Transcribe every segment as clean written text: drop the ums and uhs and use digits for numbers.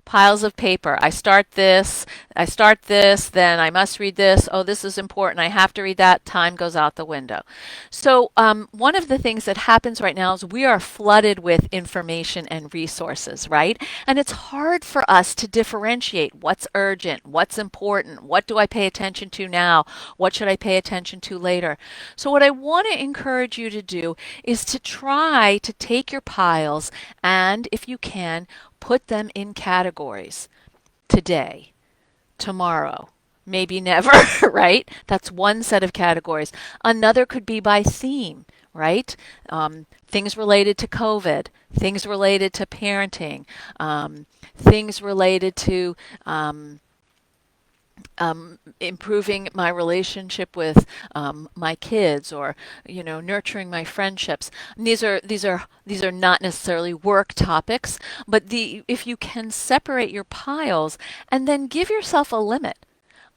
Piles of paper. I start this, then I must read this. Oh, this is important. I have to read that. Time goes out the window. So, one of the things that happens right now is we are flooded with information and resources, right? And it's hard for us to differentiate what's urgent, what's important, what do I pay attention to now, what should I pay attention to later. So, what I want to encourage you to do is to try to take your piles and, if you can, put them in categories. Today, tomorrow, maybe never, right? That's one set of categories. Another could be by theme, right? Things related to COVID, things related to parenting, things related to improving my relationship with my kids, or nurturing my friendships. And these are not necessarily work topics, but if you can separate your piles and then give yourself a limit.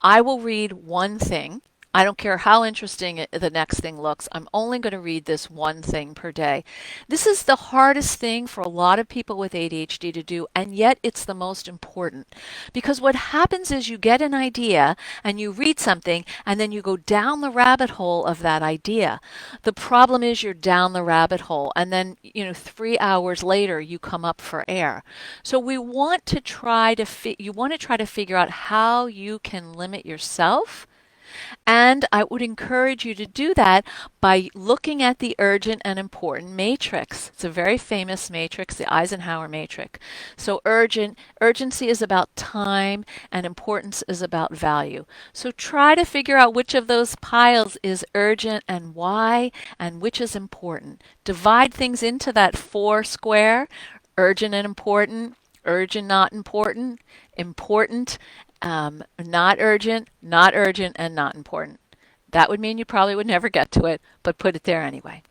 I will read one thing. I don't care how interesting the next thing looks. I'm only going to read this one thing per day. This is the hardest thing for a lot of people with ADHD to do, and yet it's the most important. Because what happens is you get an idea and you read something, and then you go down the rabbit hole of that idea. The problem is you're down the rabbit hole, and then 3 hours later you come up for air. So we want to try to you want to try to figure out how you can limit yourself, and I would encourage you to do that by looking at the urgent and important matrix. It's a very famous matrix, the Eisenhower Matrix. So urgency is about time, and importance is about value. So try to figure out which of those piles is urgent and why, and which is important. Divide things into that four square: urgent and important, urgent, not important, important, not urgent, and not important. That would mean you probably would never get to it, but put it there anyway.